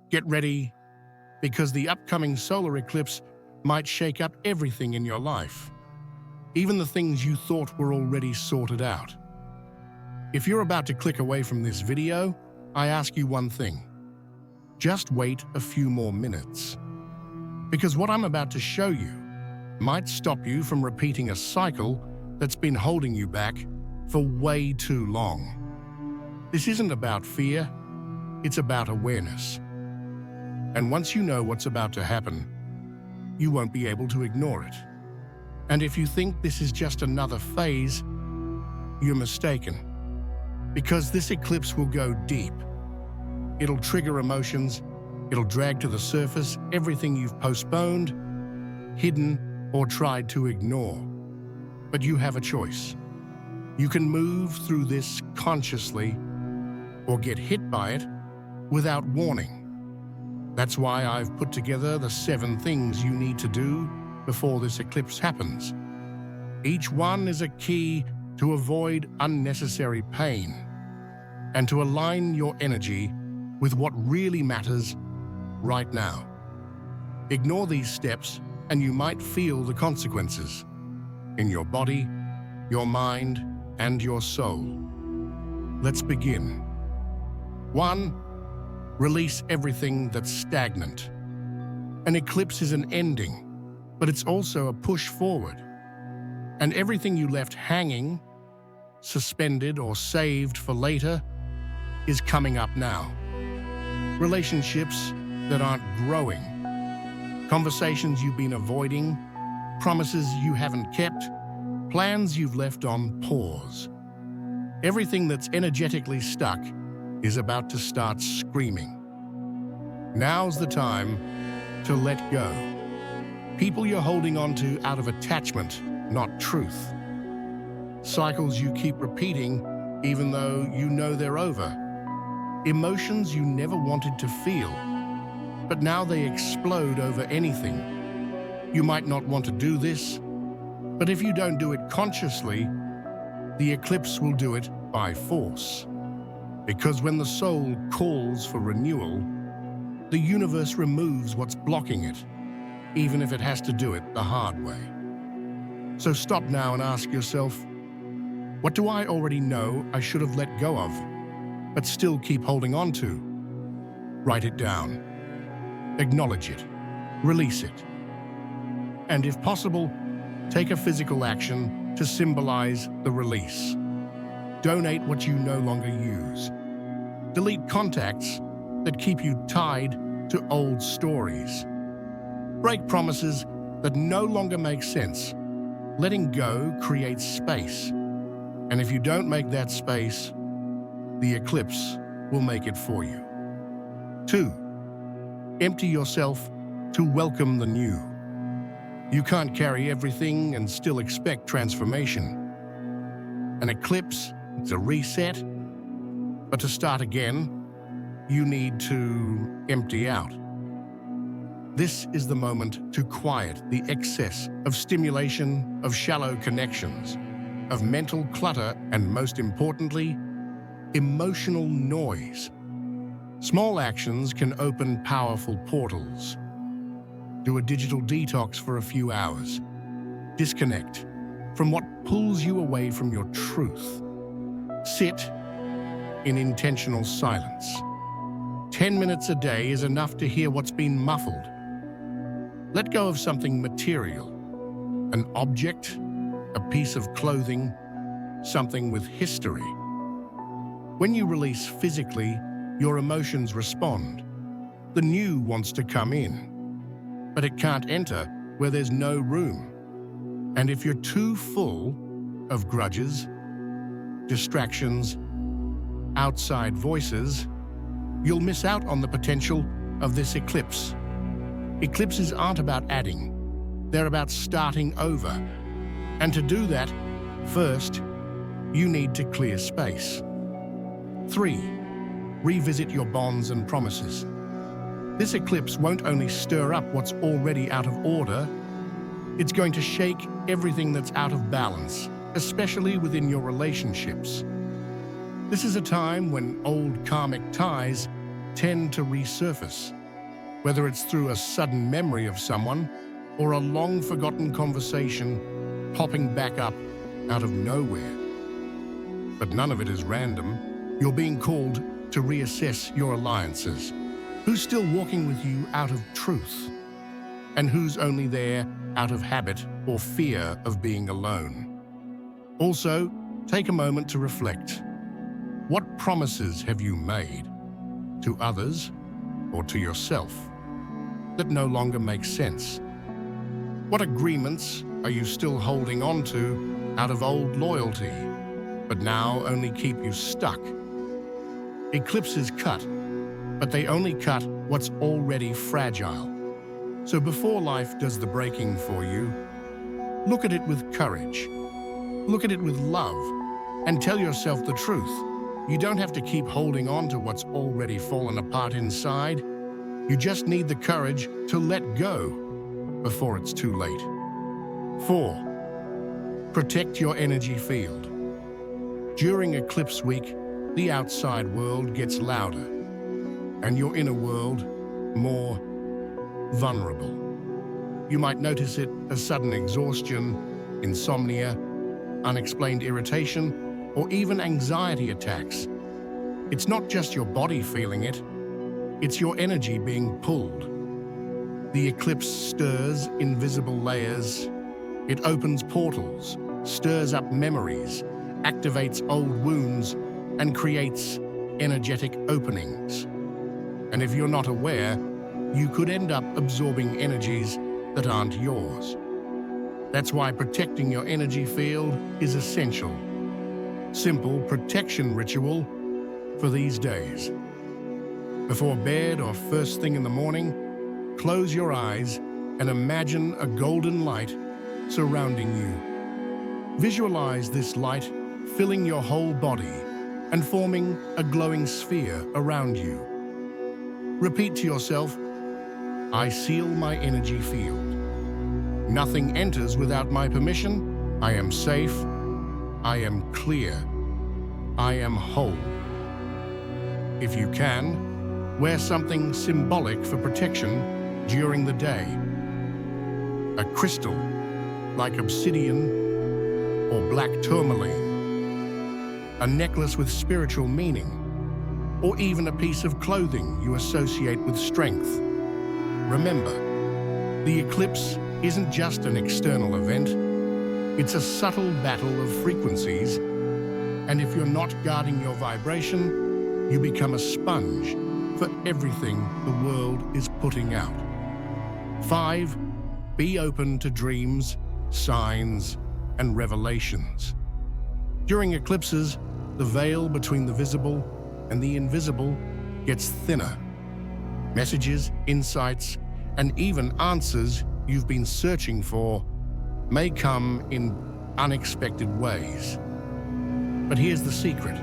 Get ready, because the upcoming solar eclipse might shake up everything in your life, even the things you thought were already sorted out. If you're about to click away from this video, I ask you one thing. Just wait a few more minutes. Because what I'm about to show you might stop you from repeating a cycle that's been holding you back for way too long. This isn't about fear, it's about awareness. And once you know what's about to happen, you won't be able to ignore it. And if you think this is just another phase, you're mistaken. Because this eclipse will go deep. It'll trigger emotions, it'll drag to the surface everything you've postponed, hidden, or tried to ignore. But you have a choice. You can move through this consciously or get hit by it without warning. That's why I've put together the 7 things you need to do before this eclipse happens. Each one is a key to avoid unnecessary pain and to align your energy with what really matters right now. Ignore these steps and you might feel the consequences in your body, your mind, and your soul. Let's begin. 1. Release everything that's stagnant. An eclipse is an ending, but it's also a push forward. And everything you left hanging, suspended, or saved for later is coming up now. Relationships that aren't growing, conversations you've been avoiding, promises you haven't kept, plans you've left on pause. Everything that's energetically stuck is about to start screaming. Now's the time to let go. People you're holding on to out of attachment, not truth. Cycles you keep repeating even though you know they're over. Emotions you never wanted to feel, but now they explode over anything. You might not want to do this, but if you don't do it consciously, the eclipse will do it by force. Because when the soul calls for renewal, the universe removes what's blocking it, even if it has to do it the hard way. So stop now and ask yourself, what do I already know I should have let go of, but still keep holding on to? Write it down. Acknowledge it. Release it. And if possible, take a physical action to symbolize the release. Donate what you no longer use. Delete contacts that keep you tied to old stories. Break promises that no longer make sense. Letting go creates space. And if you don't make that space, the eclipse will make it for you. 2. Empty yourself to welcome the new. You can't carry everything and still expect transformation. An eclipse is a reset, but to start again, you need to empty out. This is the moment to quiet the excess of stimulation, of shallow connections, of mental clutter, and most importantly, emotional noise. Small actions can open powerful portals. Do a digital detox for a few hours. Disconnect from what pulls you away from your truth. Sit in intentional silence. 10 minutes a day is enough to hear what's been muffled. Let go of something material, an object, a piece of clothing, something with history. When you release physically, your emotions respond. The new wants to come in, but it can't enter where there's no room. And if you're too full of grudges, distractions, outside voices, you'll miss out on the potential of this eclipse. Eclipses aren't about adding, they're about starting over. And to do that, first, you need to clear space. 3. Revisit your bonds and promises. This eclipse won't only stir up what's already out of order, it's going to shake everything that's out of balance, especially within your relationships. This is a time when old karmic ties tend to resurface. whether it's through a sudden memory of someone or a long-forgotten conversation popping back up out of nowhere. But none of it is random. You're being called to reassess your alliances. Who's still walking with you out of truth? And who's only there out of habit or fear of being alone? Also, take a moment to reflect. What promises have you made to others or to yourself that no longer make sense? What agreements are you still holding on to out of old loyalty, but now only keep you stuck? Eclipses cut, but they only cut what's already fragile. So before life does the breaking for you, look at it with courage. Look at it with love, and tell yourself the truth. You don't have to keep holding on to what's already fallen apart inside. You just need the courage to let go before it's too late. 4. Protect your energy field. During eclipse week, the outside world gets louder, and your inner world more vulnerable. You might notice it as sudden exhaustion, insomnia, unexplained irritation, or even anxiety attacks. It's not just your body feeling it, it's your energy being pulled. The eclipse stirs invisible layers. It opens portals, stirs up memories, activates old wounds, and creates energetic openings. And if you're not aware, you could end up absorbing energies that aren't yours. That's why protecting your energy field is essential. Simple protection ritual for these days. Before bed or first thing in the morning, close your eyes and imagine a golden light surrounding you. Visualize this light filling your whole body and forming a glowing sphere around you. Repeat to yourself, I seal my energy field. Nothing enters without my permission. I am safe. I am clear. I am whole. If you can, wear something symbolic for protection during the day. A crystal like obsidian or black tourmaline. A necklace with spiritual meaning, or even a piece of clothing you associate with strength. Remember, the eclipse isn't just an external event, it's a subtle battle of frequencies, and if you're not guarding your vibration, you become a sponge for everything the world is putting out. 5. Be open to dreams, signs, and revelations. During eclipses, the veil between the visible and the invisible gets thinner. Messages, insights, and even answers you've been searching for may come in unexpected ways. But here's the secret.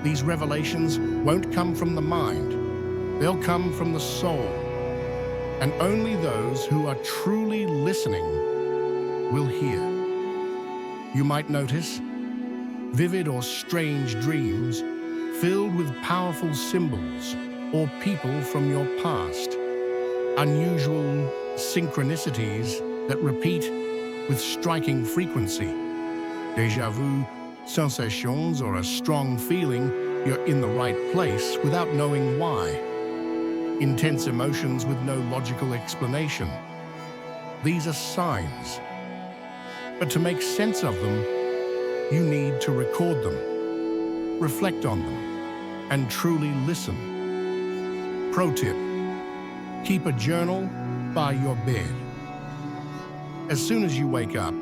These revelations won't come from the mind. They'll come from the soul. And only those who are truly listening will hear. You might notice vivid or strange dreams filled with powerful symbols or people from your past. Unusual synchronicities that repeat with striking frequency. Déjà vu sensations, or a strong feeling you're in the right place without knowing why. Intense emotions with no logical explanation. These are signs. But to make sense of them, you need to record them, reflect on them, and truly listen. Pro tip: keep a journal by your bed. As soon as you wake up,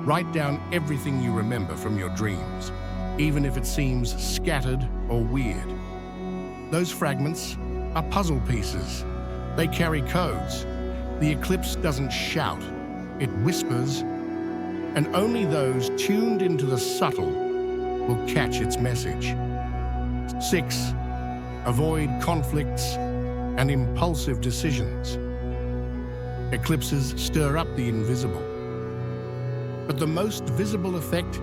write down everything you remember from your dreams, even if it seems scattered or weird. Those fragments are puzzle pieces. They carry codes. The eclipse doesn't shout, it whispers, and only those tuned into the subtle will catch its message. 6. Avoid conflicts and impulsive decisions. Eclipses stir up the invisible. But the most visible effect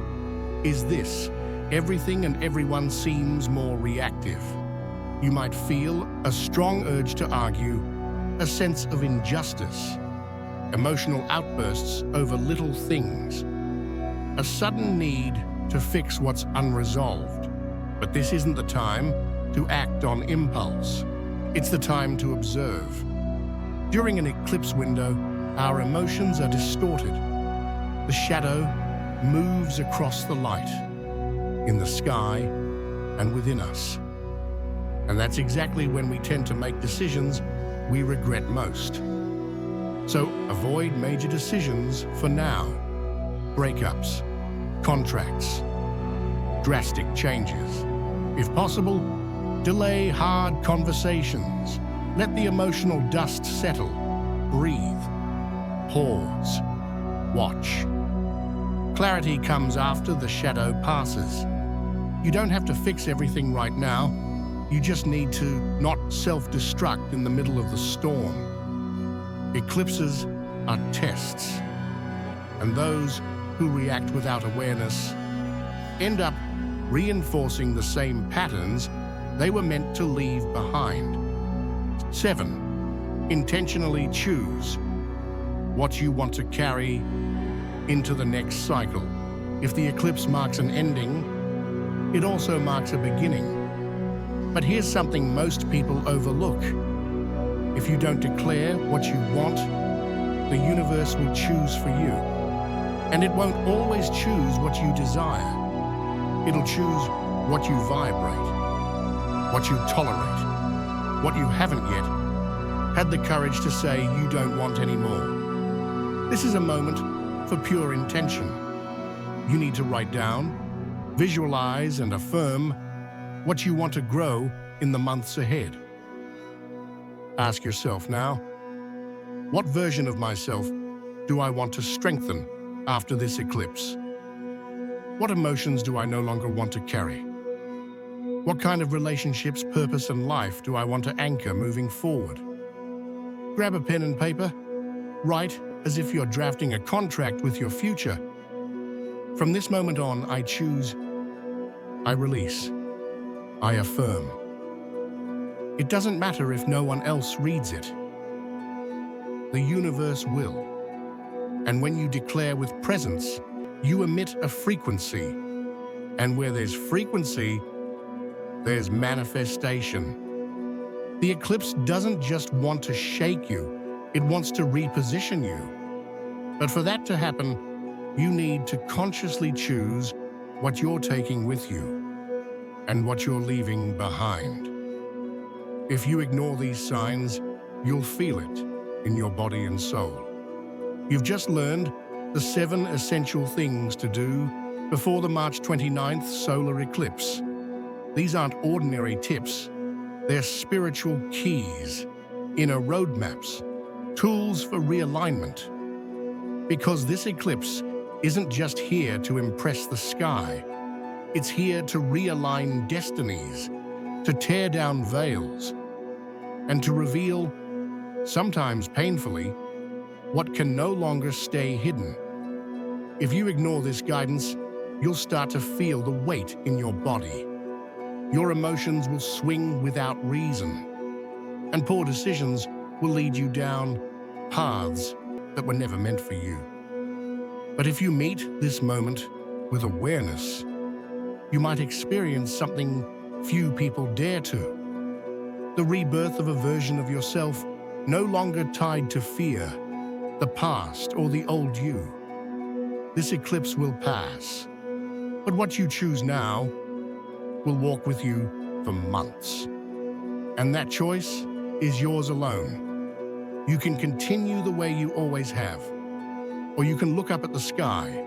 is this: everything and everyone seems more reactive. You might feel a strong urge to argue, a sense of injustice, emotional outbursts over little things, a sudden need to fix what's unresolved. But this isn't the time to act on impulse. It's the time to observe. During an eclipse window, our emotions are distorted. The shadow moves across the light, in the sky and within us. And that's exactly when we tend to make decisions we regret most. So avoid major decisions for now. Breakups, contracts, drastic changes. If possible, delay hard conversations. Let the emotional dust settle. Breathe. Pause. Watch. Clarity comes after the shadow passes. You don't have to fix everything right now. You just need to not self-destruct in the middle of the storm. Eclipses are tests, and those who react without awareness end up reinforcing the same patterns they were meant to leave behind. 7. Intentionally choose what you want to carry into the next cycle. If the eclipse marks an ending, it also marks a beginning. But here's something most people overlook. If you don't declare what you want, the universe will choose for you. And it won't always choose what you desire. It'll choose what you vibrate, what you tolerate, what you haven't yet had the courage to say you don't want anymore. This is a moment for pure intention. You need to write down, visualize, and affirm what you want to grow in the months ahead. Ask yourself now, what version of myself do I want to strengthen after this eclipse? What emotions do I no longer want to carry? What kind of relationships, purpose, and life do I want to anchor moving forward? Grab a pen and paper. Write as if you're drafting a contract with your future. From this moment on, I choose, I release, I affirm. It doesn't matter if no one else reads it. The universe will. And when you declare with presence, you emit a frequency. And where there's frequency, there's manifestation. The eclipse doesn't just want to shake you, it wants to reposition you. But for that to happen, you need to consciously choose what you're taking with you and what you're leaving behind. If you ignore these signs, you'll feel it in your body and soul. You've just learned the 7 essential things to do before the March 29th solar eclipse. These aren't ordinary tips. They're spiritual keys, inner roadmaps, tools for realignment. Because this eclipse isn't just here to impress the sky. It's here to realign destinies, to tear down veils, and to reveal, sometimes painfully, what can no longer stay hidden. If you ignore this guidance, you'll start to feel the weight in your body. Your emotions will swing without reason, and poor decisions will lead you down paths that were never meant for you. But if you meet this moment with awareness, you might experience something few people dare to. The rebirth of a version of yourself no longer tied to fear, the past, or the old you. This eclipse will pass, but what you choose now will walk with you for months. And that choice is yours alone. You can continue the way you always have, or you can look up at the sky,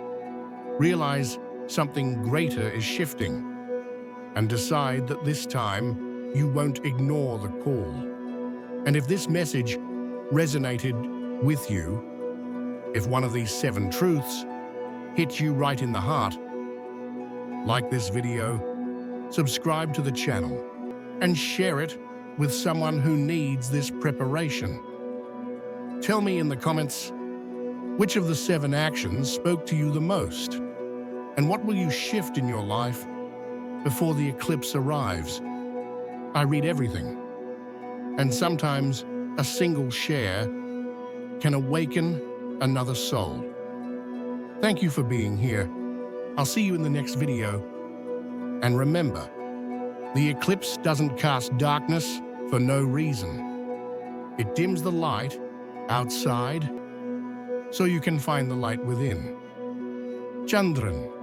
realize something greater is shifting, and decide that this time you won't ignore the call. And if this message resonated with you, if one of these 7 truths hit you right in the heart, like this video, subscribe to the channel, and share it with someone who needs this preparation. Tell me in the comments, which of the 7 actions spoke to you the most? And what will you shift in your life before the eclipse arrives? I read everything, and sometimes a single share can awaken another soul. Thank you for being here. I'll see you in the next video. And remember, the eclipse doesn't cast darkness for no reason. It dims the light outside so you can find the light within. Chandran.